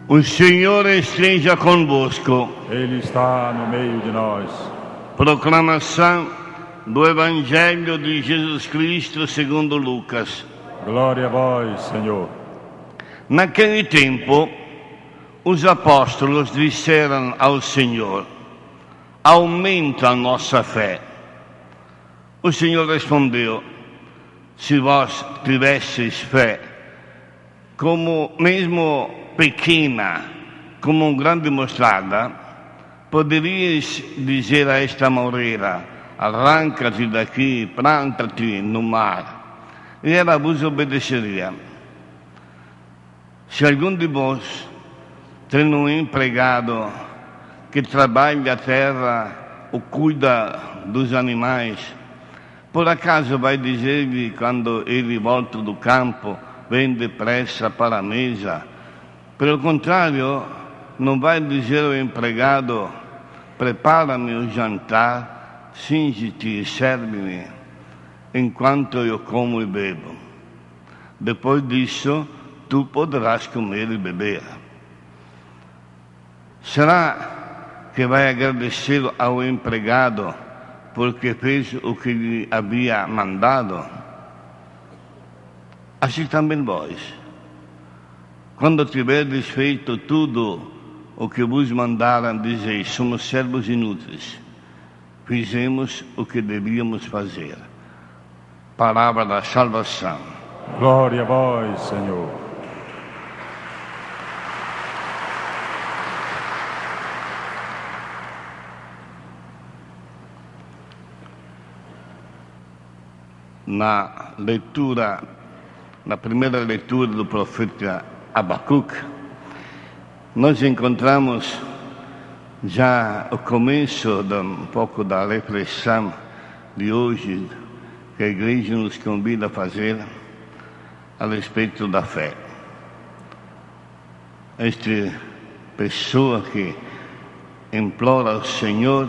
O Senhor esteja convosco. Ele está no meio de nós. Proclamação do Evangelho de Jesus Cristo segundo Lucas. Glória a vós, Senhor. Naquele tempo, os apóstolos disseram ao Senhor: aumenta a nossa fé. O Senhor respondeu: se vós tivesseis fé, como mesmo pequena, como um grão de mostarda, poderíeis dizer a esta moreira: arranca-te daqui, planta-te no mar, e ela vos obedeceria. Se algum de vós tem um empregado que trabalha a terra ou cuida dos animais, por acaso vai dizer-lhe, quando ele volta do campo: vem depressa para a mesa? Pelo contrário, não vai dizer ao empregado: prepara-me o jantar, cinge-te e serve-me, enquanto eu como e bebo. Depois disso, tu poderás comer e beber. Será que vai agradecer ao empregado porque fez o que lhe havia mandado? Assim também vós, quando tiverdes feito tudo o que vos mandaram, dizeis: somos servos inúteis, fizemos o que devíamos fazer. Palavra da salvação. Glória a vós, Senhor. Na primeira leitura do profeta Abacuque, nós encontramos já o começo um pouco da reflexão de hoje, que a igreja nos convida a fazer a respeito da fé. Esta pessoa que implora ao Senhor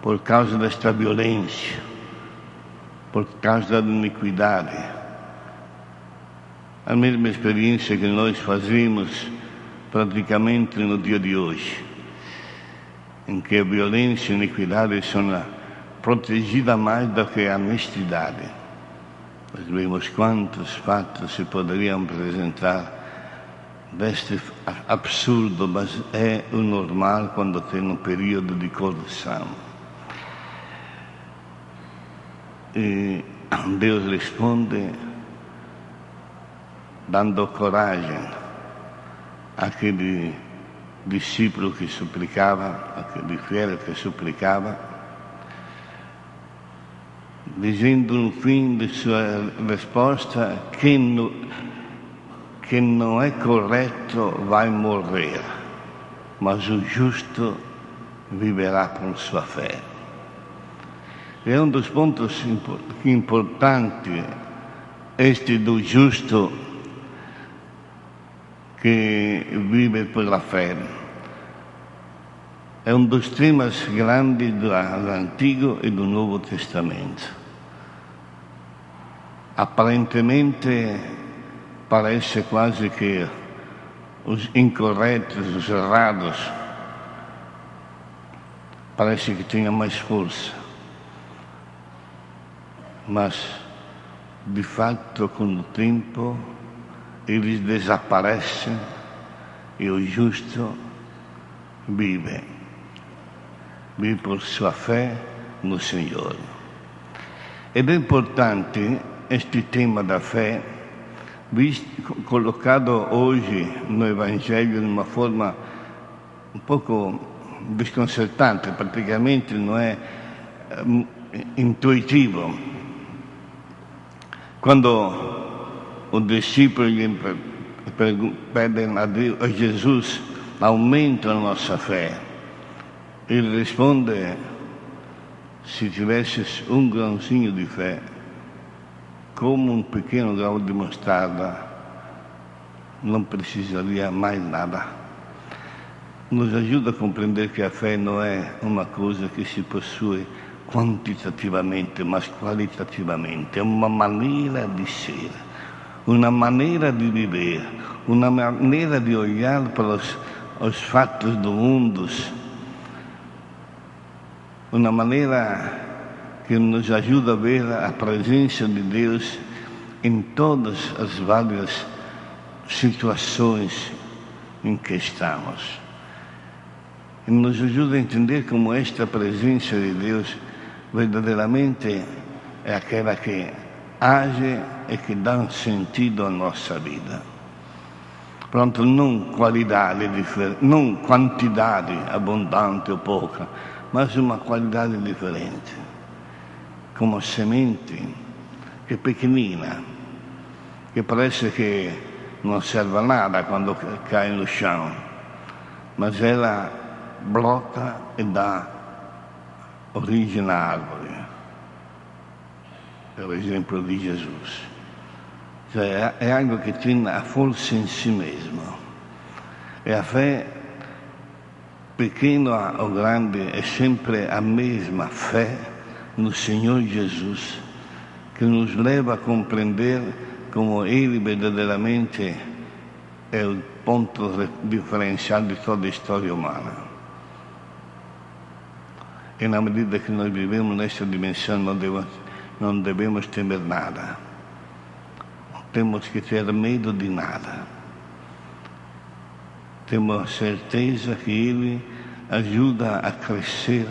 por causa desta violência, por causa da iniquidade. A mesma experiência que nós fazemos praticamente no dia de hoje, em que a violência e a iniquidade são protegidas mais do que a honestidade. Nós vemos quantos fatos se poderiam apresentar deste absurdo, mas é o normal quando tem um período de corrupção. E Deus responde dando coragem àquele discípulo que suplicava, aquele fiel que suplicava, dizendo no fim de sua resposta que não é correto vai morrer, mas o justo viverá por sua fé. É um dos pontos importantes, este do justo que vive pela fé. É um dos temas grandes do Antigo e do Novo Testamento. Aparentemente, parece quase que os incorretos, os errados, parece que tenham mais força. Mas, de fato, com o tempo, eles desaparecem e o justo vive por sua fé no Senhor. É bem importante este tema da fé, colocado hoje no Evangelho de uma forma um pouco desconcertante, praticamente não é intuitivo. Quando os discípulos pedem a Jesus: aumenta a nossa fé, ele responde: se tivesses um grãozinho de fé, como um pequeno grão de mostarda, não precisaria mais nada. Nos ajuda a compreender que a fé não é uma coisa que se possui quantitativamente, mas qualitativamente. É uma maneira de ser, uma maneira de viver, uma maneira de olhar para os fatos do mundo, uma maneira que nos ajuda a ver a presença de Deus em todas as várias situações em que estamos. E nos ajuda a entender como esta presença de Deus verdadeiramente é aquela que age e que dá um sentido à nossa vida. Pronto, não qualidade diferente, não quantidade abundante ou pouca, mas uma qualidade differente, come semente che è pequenina, che parece che non serve a nada quando cai no chão, mas ela brota e dà origine a árvore. Per esempio di Gesù. Cioè è algo che tiene a forza in si mesmo. E a fé, pequena o grande, è sempre a mesma fé no Senhor Jesus, que nos leva a compreender como Ele verdadeiramente é o ponto diferencial de toda a história humana. E na medida que nós vivemos nessa dimensão, não devemos temer nada. Não temos que ter medo de nada. Temos a certeza que Ele ajuda a crescer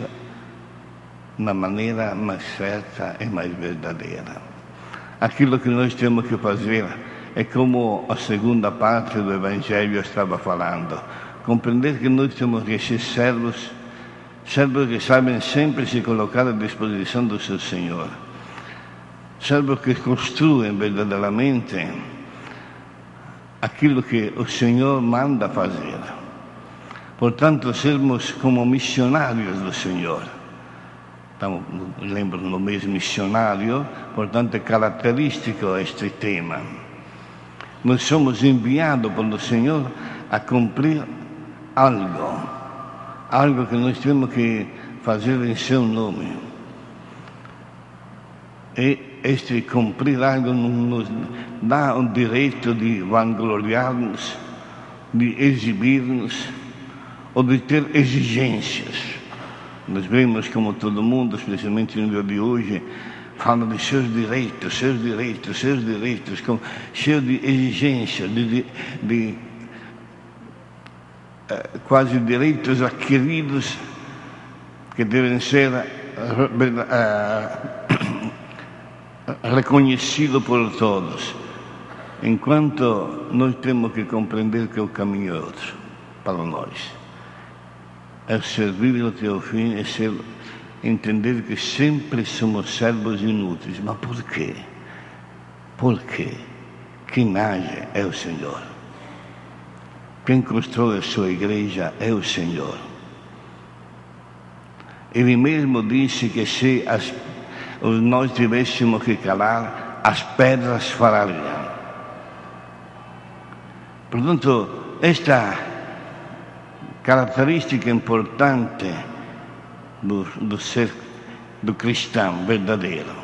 na maneira mais certa e mais verdadeira. Aquilo que nós temos que fazer é como a segunda parte do Evangelho estava falando. Compreender que nós temos que ser servos que sabem sempre se colocar à disposição do seu Senhor. Servos que construem verdadeiramente aquilo que o Senhor manda fazer. Portanto, sermos como missionários do Senhor. Então, lembro no mês missionário, portanto, é característico este tema. Nós somos enviados pelo Senhor a cumprir algo que nós temos que fazer em seu nome. E este cumprir algo nos dá o direito de vangloriar-nos, de exibir-nos ou de ter exigências. Nós vemos como todo mundo, especialmente no dia de hoje, fala de seus direitos, cheio de exigências, de quase direitos adquiridos que devem ser reconhecidos por todos, enquanto nós temos que compreender que o caminho é outro para nós. É servir até o fim, é entender que sempre somos servos inúteis. Mas por quê? Porque quem age é o Senhor. Quem constrói a sua igreja é o Senhor. Ele mesmo disse que se nós tivéssemos que calar, as pedras falariam. Portanto, esta característica importante do ser do cristão verdadeiro.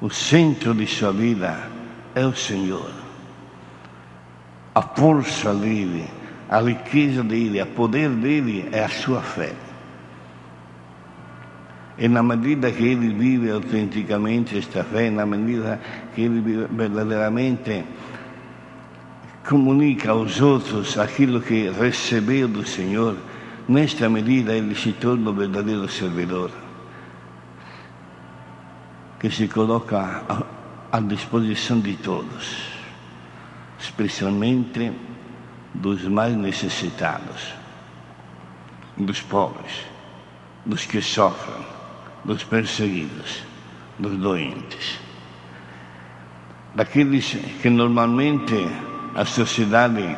O centro de sua vida é o Senhor. A força dele, a riqueza dele, o poder dele é a sua fé. E na medida que ele vive autenticamente esta fé, na medida que ele vive verdadeiramente comunica aos outros aquilo que recebeu do Senhor, nesta medida ele se torna o verdadeiro servidor, que se coloca à disposição de todos, especialmente dos mais necessitados, dos pobres, dos que sofrem, dos perseguidos, dos doentes, daqueles que normalmente a sociedade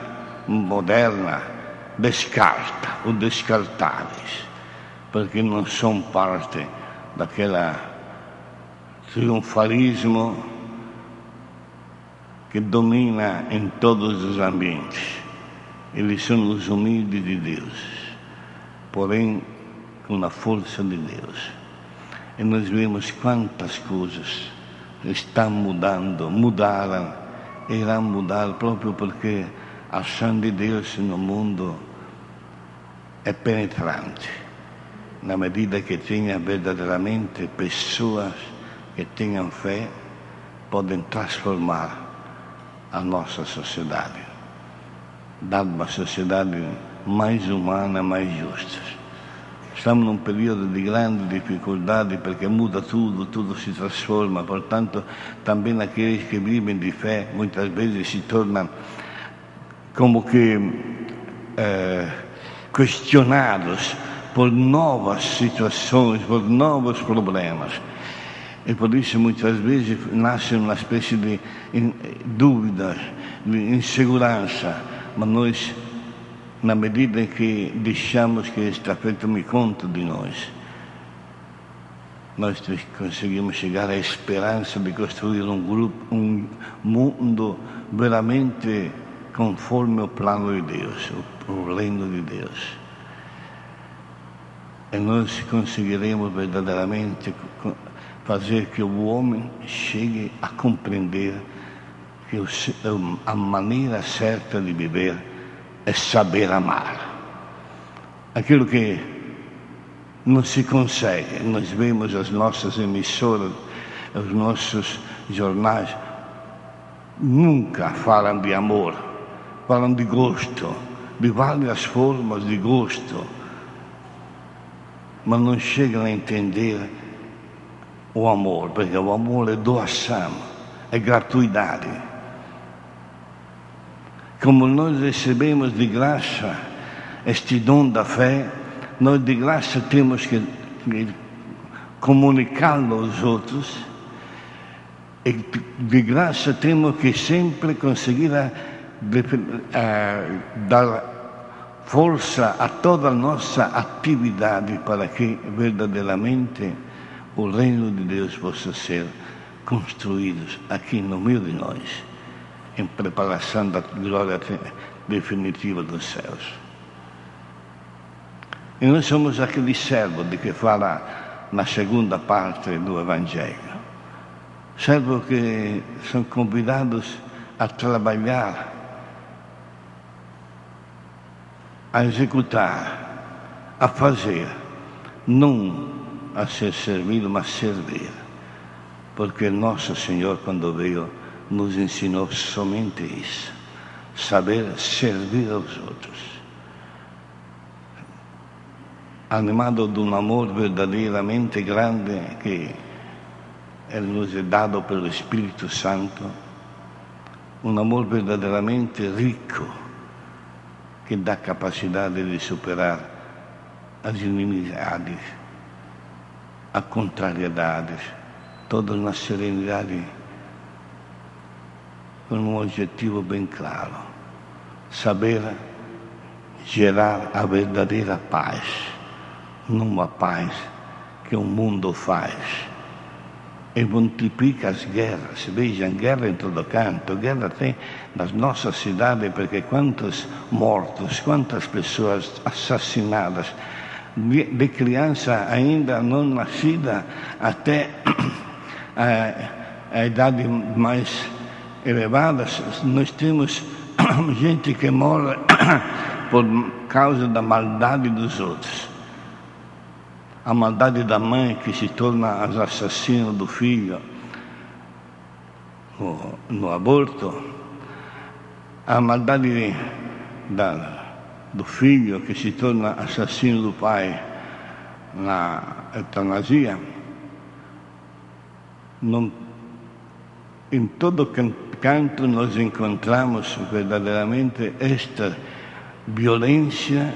moderna descarta, os descartáveis, porque não são parte daquele triunfalismo que domina em todos os ambientes. Eles são os humildes de Deus, porém com a força de Deus. E nós vemos quantas coisas estão mudaram irá mudar proprio perché l'azione di Dio nel mondo è penetrante, na medida que tenha verdadeiramente pessoas que tenham fé, podem transformar a nossa sociedade, dar uma sociedade mais humana, mais justa. Estamos num período de grande dificuldade perché muda tudo se trasforma, portanto também aqueles que vivem de fé muitas vezes se tornam como que questionados por novas situações, por novos problemas. E por isso muitas vezes nasce uma espécie de dúvidas, de insegurança, mas nós, na medida em que deixamos que esta fé tome conta de nós conseguimos chegar à esperança de construir um mundo veramente conforme o plano de Deus, o reino de Deus. E nós conseguiremos verdadeiramente fazer que o homem chegue a compreender que a maneira certa de viver é saber amar. Aquilo que não se consegue, nós vemos as nossas emissoras, os nossos jornais, nunca falam de amor, falam de gosto, de várias formas de gosto, mas não chegam a entender o amor, porque o amor é doação, é gratuidade. Como nós recebemos de graça este dom da fé, nós de graça temos que comunicá-lo aos outros, e de graça temos que sempre conseguir dar força a toda a nossa atividade para que verdadeiramente o reino de Deus possa ser construído aqui no meio de nós, em preparação da glória definitiva dos céus. E nós somos aquele servo de que fala na segunda parte do Evangelho. Servos que são convidados a trabalhar, a executar, a fazer, não a ser servido, mas servir. Porque nosso Senhor, quando veio, nos ensinou somente isso, saber servir aos outros. Animado de um amor verdadeiramente grande que nos é dado pelo Espírito Santo, um amor verdadeiramente rico, que dá capacidade de superar as inimizades, as contrariedades, todas na serenidade, com um objetivo bem claro: saber gerar a verdadeira paz, não a paz que o mundo faz e multiplica as guerras. Vejam, guerra em todo canto, guerra tem nas nossas cidades, porque quantos mortos, quantas pessoas assassinadas, de criança ainda não nascida até a idade mais elevada. Nós temos gente que morre por causa da maldade dos outros. A maldade da mãe que se torna assassina do filho no aborto, a maldade do filho que se torna assassino do pai na eutanasia. Em todo canto nós encontramos verdadeiramente esta violência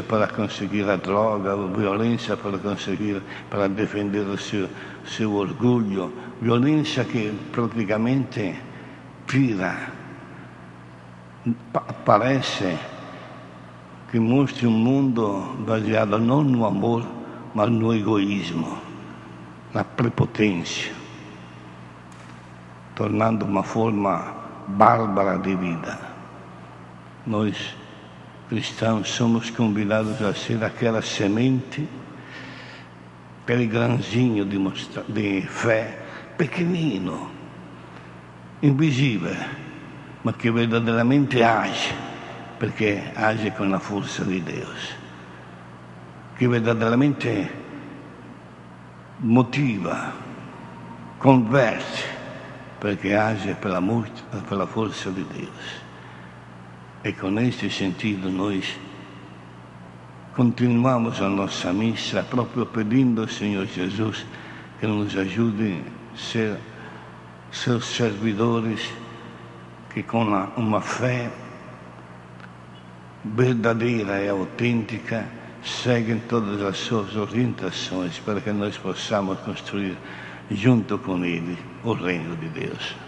para conseguir a droga, violência para defender o seu orgulho, violência que praticamente tira, parece que mostra um mundo baseado não no amor, mas no egoísmo, na prepotência, tornando uma forma bárbara de vida. Nós cristãos somos convidados a ser aquela semente, aquele grãozinho de fé, pequenino, invisibile, ma che verdaderamente age, perché age con la forza di Dio, che verdaderamente motiva, converte, perché age per la forza di Dio. E con questo sentido noi continuamos a nossa missa proprio pedindo ao Senhor Jesus que nos ajude a ser seus servidores que com uma fé verdadeira e autêntica seguem todas as suas orientações para que nós possamos construir junto com Ele o reino de Deus.